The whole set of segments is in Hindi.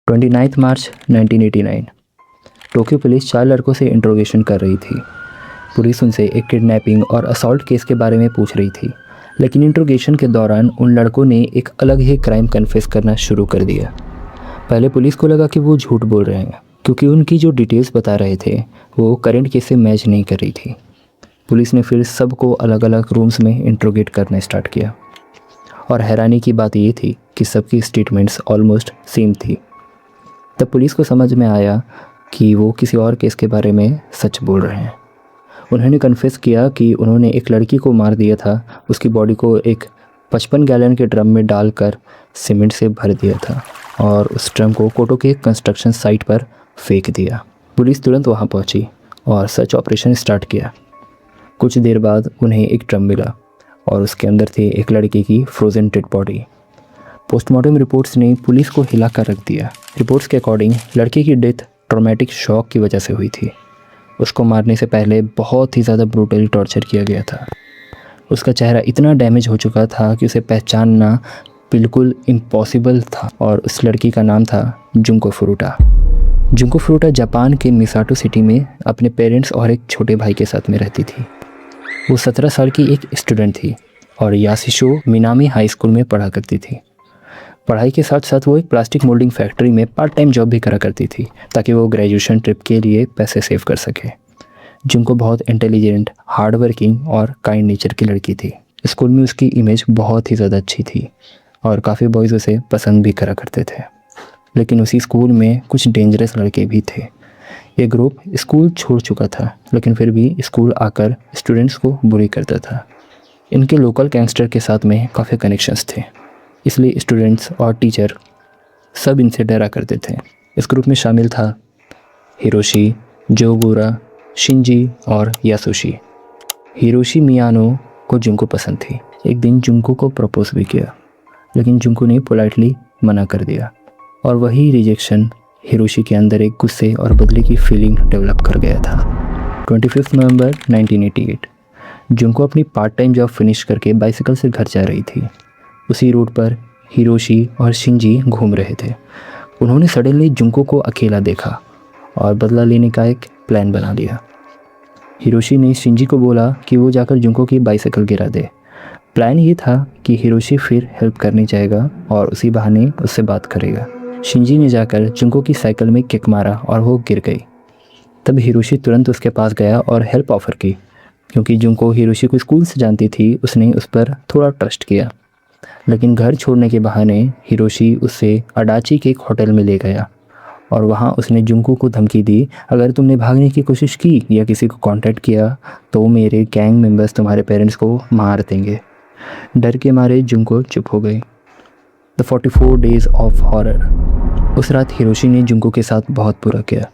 29 मार्च 1989 टोक्यो पुलिस 4 लड़कों से इंट्रोगेशन कर रही थी। पुलिस उनसे एक किडनैपिंग और असॉल्ट केस के बारे में पूछ रही थी, लेकिन इंट्रोगेशन के दौरान उन लड़कों ने एक अलग ही क्राइम कन्फेस करना शुरू कर दिया। पहले पुलिस को लगा कि वो झूठ बोल रहे हैं, क्योंकि उनकी जो डिटेल्स बता रहे थे वो करंट केस से मैच नहीं कर रही थी। पुलिस ने फिर सबको अलग अलग रूम्स में इंट्रोगेट करना स्टार्ट किया, और हैरानी की बात ये थी कि सबकी स्टेटमेंट्स ऑलमोस्ट सेम थी। तब पुलिस को समझ में आया कि वो किसी और केस के बारे में सच बोल रहे हैं। उन्होंने कन्फेस किया कि उन्होंने एक लड़की को मार दिया था, उसकी बॉडी को एक 55 गैलन के ड्रम में डालकर सीमेंट से भर दिया था और उस ड्रम को कोटो के कंस्ट्रक्शन साइट पर फेंक दिया। पुलिस तुरंत वहां पहुंची और सर्च ऑपरेशन स्टार्ट किया। कुछ देर बाद उन्हें एक ड्रम मिला और उसके अंदर थी एक लड़की की frozen dead body. Postmortem reports ने पुलिस को हिला कर रख दिया। रिपोर्ट्स के अकॉर्डिंग लड़की की डेथ ट्रॉमेटिक शॉक की वजह से हुई थी। उसको मारने से पहले बहुत ही ज़्यादा ब्रूटली टॉर्चर किया गया था। उसका चेहरा इतना डैमेज हो चुका था कि उसे पहचानना बिल्कुल इम्पॉसिबल था, और उस लड़की का नाम था जुंको फुरुटा। जुंको फुरुटा जापान के मिसाटो सिटी में अपने पेरेंट्स और एक छोटे भाई के साथ में रहती थी। वो 17 साल की एक स्टूडेंट थी और यासिशो मिनामी हाई स्कूल में पढ़ा करती थी। पढ़ाई के साथ साथ वो एक प्लास्टिक मोल्डिंग फैक्ट्री में पार्ट टाइम जॉब भी करा करती थी, ताकि वो ग्रेजुएशन ट्रिप के लिए पैसे सेव कर सके। जुंको बहुत इंटेलिजेंट, हार्ड वर्किंग और काइंड नेचर की लड़की थी। स्कूल में उसकी इमेज बहुत ही ज़्यादा अच्छी थी और काफ़ी बॉयज़ उसे पसंद भी करा करते थे। लेकिन उसी स्कूल में कुछ डेंजरस लड़के भी थे। ये ग्रुप स्कूल छोड़ चुका था, लेकिन फिर भी स्कूल आकर स्टूडेंट्स को बुरी करता था। इनके लोकल गैंगस्टर के साथ में काफ़ी कनेक्शंस थे, इसलिए स्टूडेंट्स और टीचर सब इनसे डरा करते थे। इस ग्रुप में शामिल था हिरोशी, जोगुरा, शिंजी और यासुशी। हिरोशी मियानो को जुंको पसंद थी। एक दिन जुंको को प्रपोज भी किया, लेकिन जुंको ने पोलाइटली मना कर दिया, और वही रिजेक्शन हिरोशी के अंदर एक गुस्से और बदले की फीलिंग डेवलप कर गया था। 25 नवंबर 1988 जुंको अपनी पार्ट टाइम जॉब फिनिश करके बाइसिकल से घर जा रही थी। उसी रूट पर हिरोशी और शिंजी घूम रहे थे। उन्होंने सडनली जुंको को अकेला देखा और बदला लेने का एक प्लान बना लिया। हिरोशी ने शिंजी को बोला कि वो जाकर जुंको की बाइसिकल गिरा दे। प्लान ये था कि हिरोशी फिर हेल्प करने जाएगा और उसी बहाने उससे बात करेगा। शिंजी ने जाकर जुंको की साइकिल में किक मारा और वो गिर गई। तब हिरोशी तुरंत उसके पास गया और हेल्प ऑफर की। क्योंकि जुंको हिरोशी को स्कूल से जानती थी, उसने उस पर थोड़ा ट्रस्ट किया। लेकिन घर छोड़ने के बहाने हिरोशी उसे अडाची के एक होटल में ले गया और वहाँ उसने जुंको को धमकी दी, अगर तुमने भागने की कोशिश की या किसी को कांटेक्ट किया तो मेरे गैंग मेंबर्स तुम्हारे पेरेंट्स को मार देंगे। डर के मारे जुंको चुप हो गई। The 44 days of horror. उस रात हिरोशी ने जुंको के साथ बहुत बुरा किया,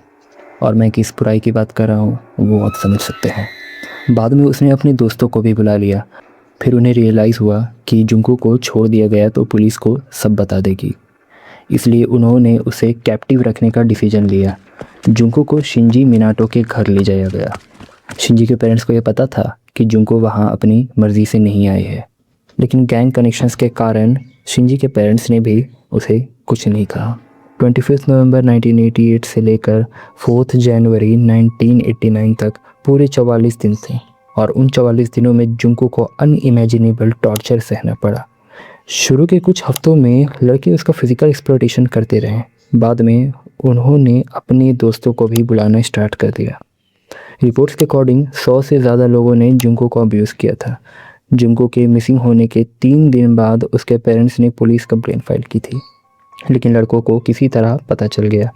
और मैं किस बुराई की बात कर रहा हूँ वो आप समझ सकते हैं। बाद में उसने अपने दोस्तों को भी बुला लिया। फिर उन्हें रियलाइज़ हुआ कि जुंको को छोड़ दिया गया तो पुलिस को सब बता देगी, इसलिए उन्होंने उसे कैप्टिव रखने का डिसीजन लिया। जुंको को शिंजी मिनाटो के घर ले जाया गया। शिंजी के पेरेंट्स को यह पता था कि जुंको वहां अपनी मर्ज़ी से नहीं आए हैं, लेकिन गैंग कनेक्शंस के कारण शिंजी के पेरेंट्स ने भी उसे कुछ नहीं कहा। 25 नवंबर 1988 से लेकर 4 जनवरी 1989 तक पूरे 44 दिन थे, और उन 44 दिनों में जुंको को अनइमेजिनेबल टॉर्चर सहना पड़ा। शुरू के कुछ हफ्तों में लड़के उसका फिजिकल एक्सप्लॉयटेशन करते रहे। बाद में उन्होंने अपने दोस्तों को भी बुलाना स्टार्ट कर दिया। रिपोर्ट्स के अकॉर्डिंग 100 से ज़्यादा लोगों ने जुंको को अब्यूज़ किया था। जुंको के मिसिंग होने के 3 दिन बाद उसके पेरेंट्स ने पुलिस कंप्लेंट फाइल की थी, लेकिन लड़कों को किसी तरह पता चल गया।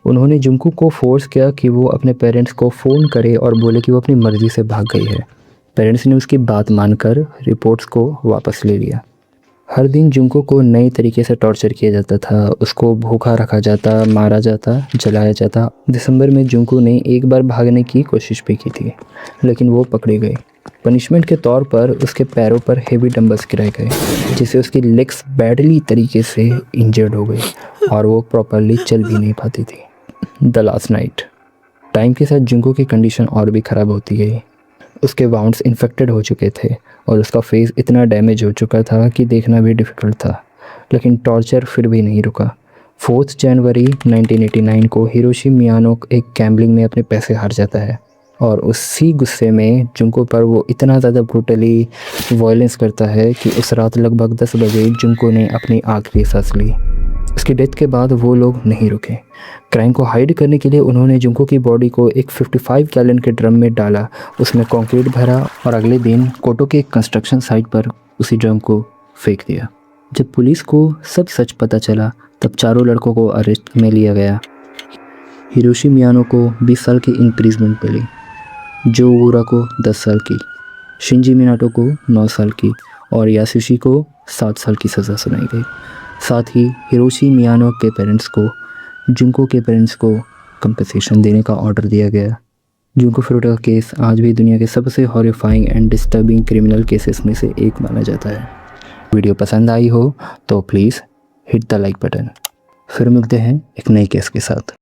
उन्होंने जुंको को फोर्स किया कि वो अपने पेरेंट्स को फ़ोन करे और बोले कि वो अपनी मर्ज़ी से भाग गई है। पेरेंट्स ने उसकी बात मानकर रिपोर्ट्स को वापस ले लिया। हर दिन जुंको को नए तरीके से टॉर्चर किया जाता था। उसको भूखा रखा जाता, मारा जाता, जलाया जाता। दिसंबर में जुंको ने एक बार भागने की कोशिश भी की थी, लेकिन वो पकड़ी गई। पनिशमेंट के तौर पर उसके पैरों पर हेवी डंबल्स गिराए गए, जिससे उसकी लेग्स बैडली तरीके से इंजर्ड हो गई और वो प्रॉपरली चल भी नहीं पाती थी। The last night. टाइम के साथ जुंको की कंडीशन और भी ख़राब होती गई। उसके वाउंड्स इन्फेक्टेड हो चुके थे और उसका फेस इतना डैमेज हो चुका था कि देखना भी डिफ़िकल्ट था। लेकिन टॉर्चर फिर भी नहीं रुका। 4 जनवरी 1989 को हिरोशी मियानो एक गैम्बलिंग में अपने पैसे हार जाता है और उसी गुस्से में जुंको पर वो इतना ज़्यादा ब्रूटली वायलेंस करता है कि उस रात लगभग 10 बजे जुंको ने अपनी आखिरी सांस ली। उसकी डेथ के बाद वो लोग नहीं रुके। क्राइम को हाइड करने के लिए उन्होंने जुंको की बॉडी को एक 55 गैलन के ड्रम में डाला, उसमें कंक्रीट भरा और अगले दिन कोटो के कंस्ट्रक्शन साइट पर उसी ड्रम को फेंक दिया। जब पुलिस को सब सच पता चला तब चारों लड़कों को अरेस्ट में लिया गया। हिरोशी मियानो को 20 साल की इम्प्रिजमेंट मिली, जो वूरा को 10 साल की, शिंजी मिनाटो को 9 साल की और यासुशी को 7 साल की सज़ा सुनाई गई। साथ ही हिरोशी मियानो के पेरेंट्स को जुंको के पेरेंट्स को कंपनसेशन देने का ऑर्डर दिया गया। जुंको फुरुटा का केस आज भी दुनिया के सबसे horrifying and disturbing criminal cases में से एक माना जाता है। वीडियो पसंद आई हो तो please hit the like button. फिर मिलते हैं एक नए केस के साथ।